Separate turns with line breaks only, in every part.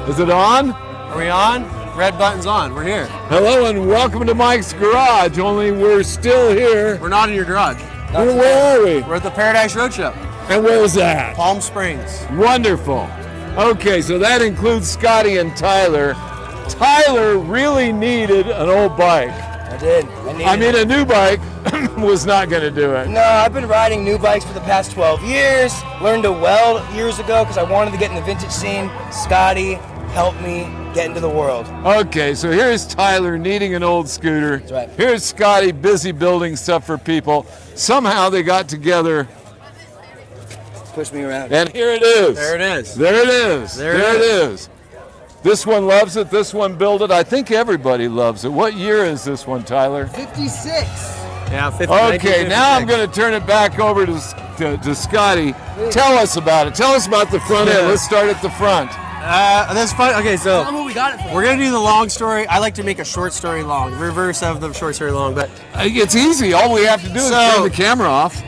Is it on?
Are we on? Red button's on. We're here.
Hello and welcome to Mike's Garage, only we're still here.
We're not in your garage.
Where are we?
We're at the Paradise Roadshow.
And where is that?
Palm Springs.
Wonderful. Okay, so that includes Scotty and Tyler. Tyler really needed an old bike.
I did.
I mean, a new bike was not going to do it.
No, I've been riding new bikes for the past 12 years. Learned to weld years ago because I wanted to get in the vintage scene. Scotty helped me get into the world.
Okay, so here's Tyler needing an old scooter.
That's right.
Here's Scotty busy building stuff for people. Somehow they got together.
Push me around.
And here it is.
There it is.
There it is. There it is. This one loves it. This one built it. I think everybody loves it. What year is this one, Tyler?
56.
Yeah, 50.
Okay, now I'm going to turn it back over to Scotty. Tell us about it. Tell us about the front end. Let's start at the front.
That's fun. Okay, so
Tell them what we got it for.
we're gonna do the long story. I like to make a short story long, reverse of the short story long. But
It's easy. All we have to do is turn the camera off.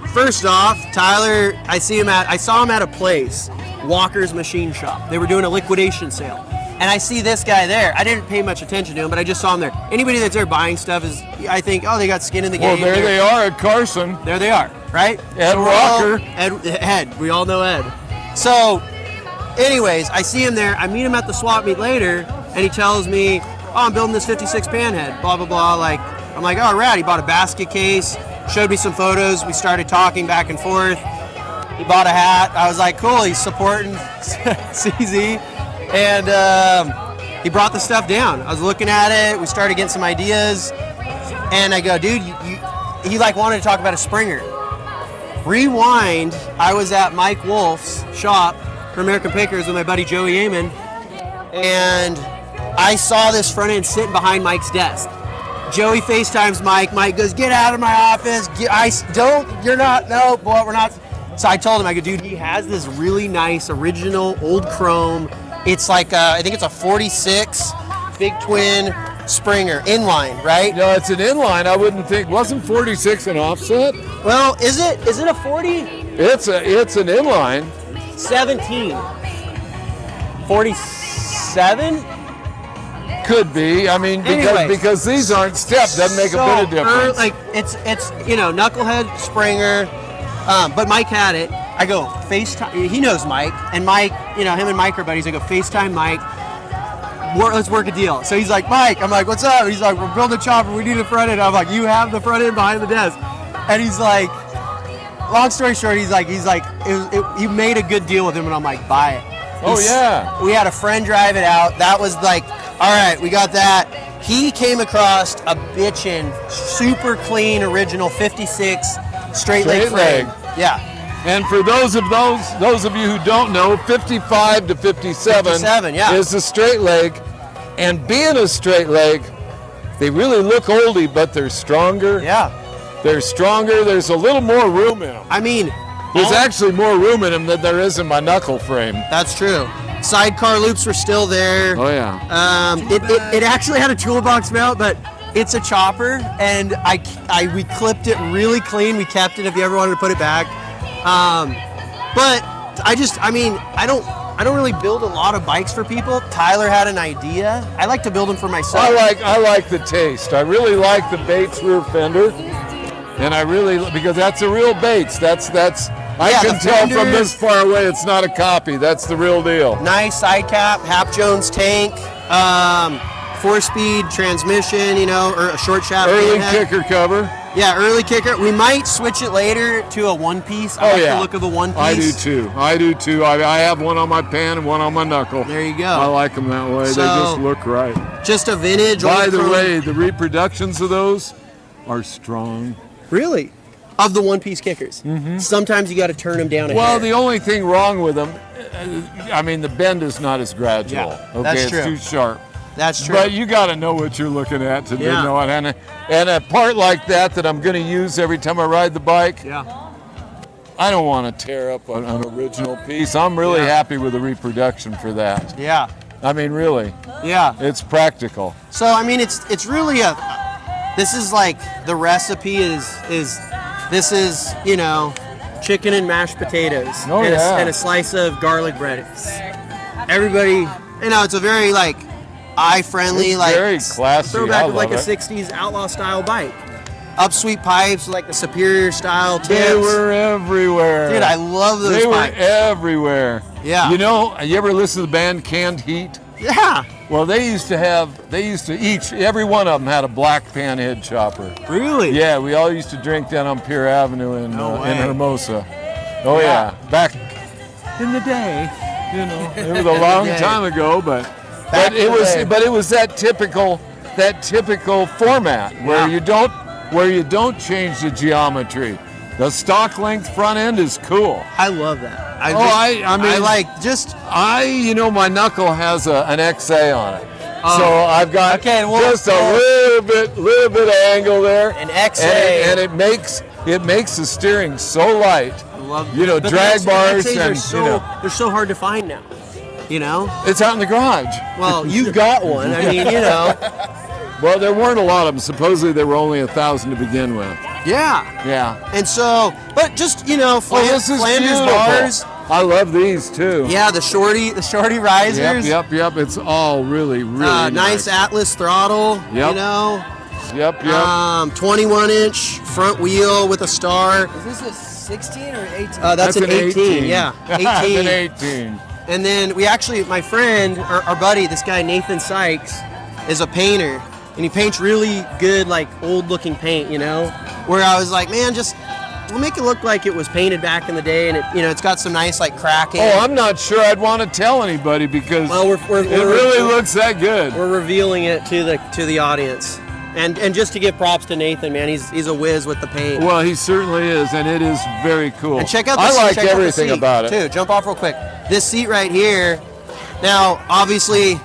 first off, Tyler, I saw him at a place, Walker's Machine Shop. They were doing a liquidation sale, and I see this guy there. I didn't pay much attention to him, but I just saw him there. Anybody that's there buying stuff is, I think, oh, they got skin in the
Well,
game.
there they are at Carson.
There they are, right?
Ed
we're
Walker.
Ed. We all know Ed. So, anyways, I see him there. I meet him at the swap meet later, and he tells me, oh, I'm building this 56 Panhead, blah, blah, blah. Like, I'm like, oh, rad. He bought a basket case, showed me some photos. We started talking back and forth. He bought a hat. I was like, cool, he's supporting CZ. And he brought the stuff down. I was looking at it. We started getting some ideas. And I go, dude, he like wanted to talk about a Springer. Rewind, I was at Mike Wolf's shop for American Pickers with my buddy Joey Yeaman, and I saw this front end sitting behind Mike's desk. Joey FaceTimes Mike. Mike goes, get out of my office. We're not. So I told him, I go, dude, he has this really nice original old chrome. It's like, I think it's a 46 big twin Springer inline, right?
No, it's an inline. I wouldn't think. Wasn't 46 an offset?
Well, is it a 40?
It's an inline.
17. 47?
Could be. I mean, because these aren't stepped, doesn't make a bit of difference.
Like it's knucklehead Springer, but Mike had it. I go FaceTime. He knows Mike, and Mike, him and Mike are buddies. I go FaceTime Mike. Let's work a deal. So he's like, Mike. I'm like, what's up? He's like, we're building a chopper. We need a front end. I'm like, you have the front end behind the desk, and he's like, long story short, he's like, you made a good deal with him, and I'm like, buy it.
Yeah.
We had a friend drive it out. That was like, all right, we got that. He came across a bitchin', super clean, original 56 straight leg frame. Yeah.
And for those of you who don't know, 55 to 57 is a straight leg. And being a straight leg, they really look oldie, but they're stronger.
Yeah.
They're stronger. There's a little more room in them.
I mean,
there's actually more room in them than there is in my knuckle frame.
That's true. Sidecar loops were still there.
Oh yeah.
It actually had a toolbox mount, but it's a chopper, and we clipped it really clean. We kept it if you ever wanted to put it back. But I don't really build a lot of bikes for people. Tyler had an idea. I like to build them for myself.
I like the taste. I really like the Bates rear fender, and because that's a real Bates. I can tell from this far away it's not a copy. That's the real deal.
Nice side cap, Hap Jones tank, 4-speed transmission, or a short shaft.
Early kicker cover.
Yeah, early kicker. We might switch it later to a one-piece. I like the look of the one-piece.
I do too. I have one on my pan and one on my knuckle.
There you go.
I like them that way.
So,
they just look right.
Just a vintage.
By the way, the reproductions of those are strong.
Really? Of the one-piece kickers. Mm-hmm. Sometimes you got to turn them down a hair.
The only thing wrong with them, the bend is not as gradual.
Yeah,
okay,
that's
it's
true.
too sharp.
That's true.
But you got to know what you're looking at to know it. And a part like that I'm going to use every time I ride the bike.
Yeah.
I don't want to tear up an original piece. I'm really happy with the reproduction for that.
Yeah.
Really.
Yeah.
It's practical.
So it's really this is like the recipe is chicken and mashed potatoes and a slice of garlic bread. Everybody You know, it's a very like eye-friendly, like
very classy.
throwback of like a '60s outlaw style bike. Upsweep pipes, like the Superior style tips.
They were everywhere.
Dude, I love those pipes.
They were everywhere.
Yeah.
You know, you ever listen to the band Canned Heat?
Yeah.
Well, every one of them had a black Panhead chopper.
Really?
Yeah, we all used to drink down on Pier Avenue in Hermosa. Oh yeah, back in the day, you know, it was a long time ago, but it was that typical format where you don't change the geometry. The stock length front end is cool.
I love that.
My knuckle has an XA on it. So I've got just a little bit of angle there.
An XA.
And it makes the steering so light.
I love
drag bars
they're so hard to find now. You know?
It's out in the garage.
Well, you've got one. I mean, you know.
Well, there weren't a lot of them. Supposedly there were only 1,000 to begin with.
Yeah.
Yeah.
And so, but just, you know,
this is
Flanders
beautiful.
bars.
I love these too.
Yeah, the shorty risers.
Yep. It's all really
nice Atlas throttle.
Yep.
You know.
Yep.
21-inch front wheel with a star.
Is this a 16 or 18?
That's an 18. Yeah. 18.
An 18.
And then my friend, our buddy, this guy Nathan Sykes, is a painter. And he paints really good, like, old-looking paint, you know? Where I was like, man, we'll make it look like it was painted back in the day, and it's got some nice, like, cracking.
Oh, I'm not sure I'd want to tell anybody because it really looks that good.
We're revealing it to the audience. And just to give props to Nathan, man, he's a whiz with the paint.
Well, he certainly is, and it is very cool.
And check out
I like everything about it.
Too. Jump off real quick. This seat right here, now, obviously,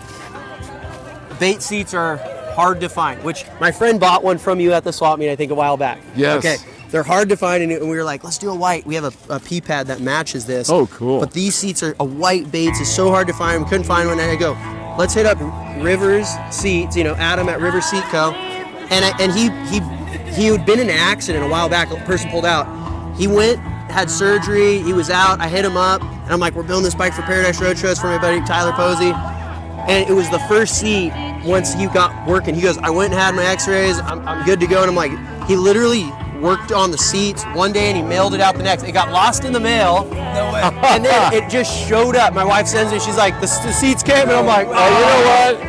bait seats are hard to find, which my friend bought one from you at the swap meet, I think, a while back.
Yes.
Okay. They're hard to find, and we were like, let's do a white. We have a P-pad that matches this.
Oh, cool.
But these seats are a white baits. It's so hard to find. We couldn't find one, and I go, let's hit up Rivers Seats, Adam at River Seat Co. And he had been in an accident a while back. A person pulled out. He went, had surgery. He was out. I hit him up, and I'm like, we're building this bike for Paradise Roadshow. It's for my buddy Tyler Posey. And it was the first seat once he got working. He goes, I went and had my x-rays. I'm good to go. And I'm like, he literally worked on the seats one day and he mailed it out the next. It got lost in the mail.
No way.
And then it just showed up. My wife sends me, she's like, the seats came. And I'm like,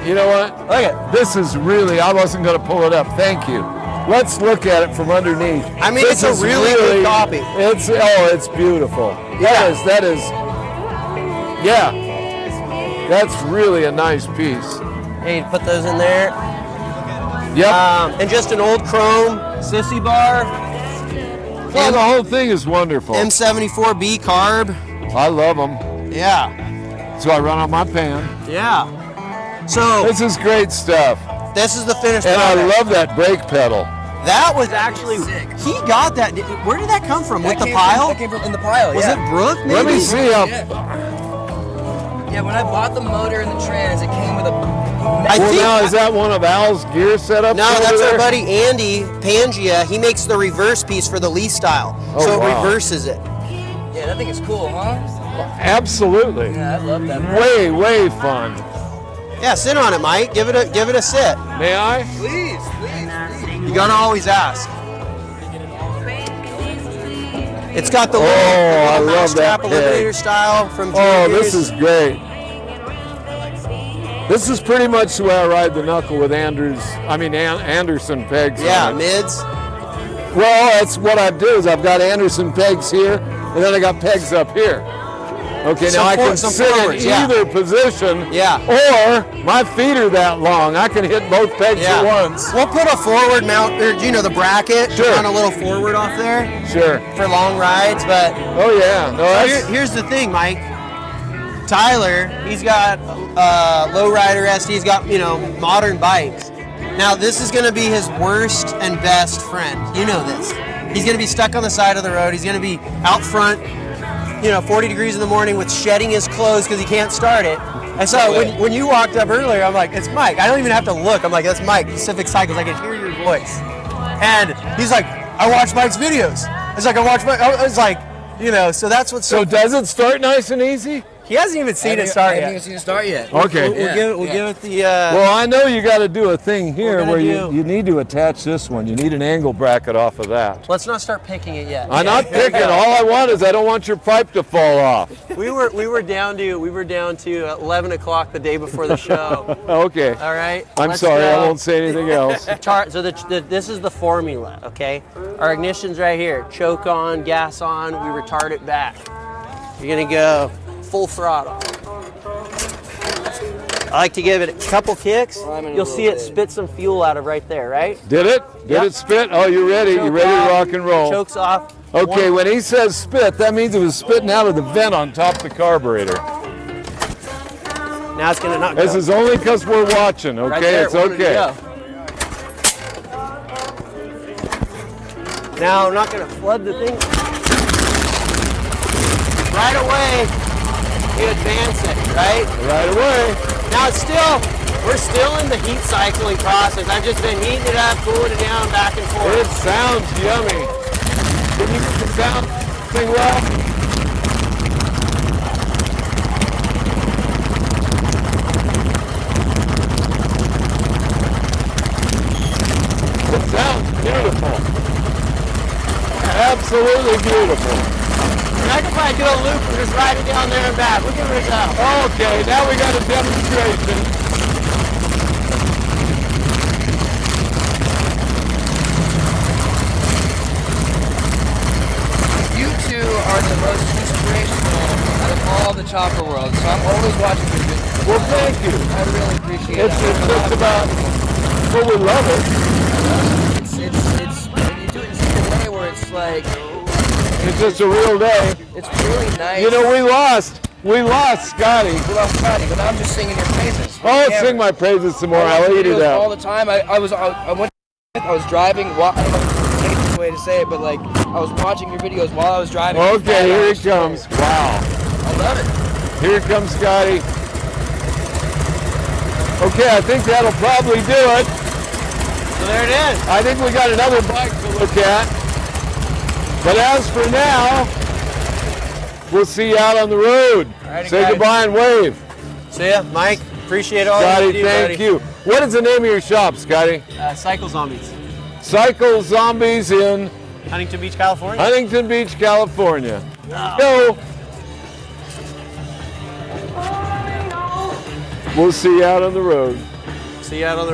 You know what?
Okay.
This is really, I wasn't going to pull it up. Thank you. Let's look at it from underneath.
I mean, it's a really good copy.
It's beautiful. That is. That's really a nice piece.
Hey, put those in there.
Yep.
And just an old chrome sissy bar.
Well, the whole thing is wonderful.
M74B carb.
I love them.
Yeah.
So I run on my pan.
Yeah. So
this is great stuff.
This is the finished
product.
product.
I love that brake pedal.
That was actually sick. He got that. Where did that come from? With the pile?
That came from in the pile.
Was it Brooke? Maybe?
Let me see how.
Yeah, when I bought the motor and the trans, it came with a.
Is that one of Al's gear setups?
No, that's our buddy Andy Pangia. He makes the reverse piece for the Lee style, so it reverses it.
Yeah, that thing is cool, huh?
Absolutely.
Yeah, I love that.
Way fun.
Yeah, sit on it, Mike. Give it a sit.
May I?
Please.
You gotta always ask. It's got the little
I love
strap
that
eliminator style from
this is great. This is pretty much the way I ride the knuckle with Anderson pegs.
Yeah, mids.
Well, that's what I do is I've got Anderson pegs here, and then I got pegs up here. Okay, now I can sit in either position, or my feet are that long. I can hit both pegs at once.
We'll put a forward mount, or the bracket, on a little forward off there.
Sure.
For long rides, but.
Oh yeah. No,
here's the thing, Mike. Tyler, he's got lowrider SD. He's got modern bikes. Now this is going to be his worst and best friend. You know this. He's going to be stuck on the side of the road. He's going to be out front. 40 degrees in the morning with shedding his clothes because he can't start it. And so when you walked up earlier, I'm like, it's Mike. I don't even have to look. I'm like, that's Mike, Pacific Cycles. I can hear your voice. And he's like, I watch Mike's videos. It's like, I watch Mike. It's like, so that's what's
so does it start nice and easy?
He hasn't even seen it start yet.
I haven't even seen it start yet.
Okay.
We'll give it the.
Well, I know you got to do a thing here where you need to attach this one. You need an angle bracket off of that.
Let's not start picking it yet.
I'm not picking. All I want is I don't want your pipe to fall off.
We were down to 11 o'clock the day before the show.
Okay.
All right.
I'm sorry. I won't say anything else.
So this is the formula. Okay. Our ignition's right here. Choke on, gas on. We retard it back. You're gonna go full throttle. I like to give it a couple kicks. You'll see it spit some fuel out of right there, right?
Did it? Did it spit? Oh, you ready? You ready to rock and roll?
Chokes off.
Okay, when he says spit, that means it was spitting out of the vent on top of the carburetor.
Now it's gonna not go.
This is only because we're watching, okay?
Right there,
it's okay.
Now I'm not gonna flood the thing. Right away, you advance it, right?
Right away.
Now we're still in the heat cycling process. I've just been heating it up, cooling it down, back and forth.
It sounds yummy. Can you get the sound thing well? It sounds beautiful. Absolutely beautiful.
I can probably do a loop and just ride it down there and back. We'll give it a go.
Okay, now we got a demonstration.
You two are the most inspirational out of all the chopper world, so I'm always watching your videos.
Well, thank you.
I really appreciate it.
It's about, well, we love it.
It's when you do it in such a way where it's like,
it's just a real day.
it's really nice.
You know, we lost Scotty.
We lost Scotty, but I'm just singing your praises.
Oh, sing my praises some more. I'll eat it
all
up.
the time. I was driving. I don't know if it's the way to say it, but like I was watching your videos while I was driving.
Okay, here he comes. Wow.
I love it.
Here comes Scotty. Okay, I think that'll probably do it.
So there it is.
I think we got another bike to look at. But as for now, we'll see you out on the road.
Alrighty,
Say
guys.
goodbye and wave.
See ya, Mike. Appreciate all
Scotty,
you do,
thank
buddy.
you. What is the name of your shop, Scotty?
Cycle Zombies.
Cycle Zombies in
Huntington Beach, California.
Huntington Beach, California. Go. We'll see you out on the road.
See you out on the road.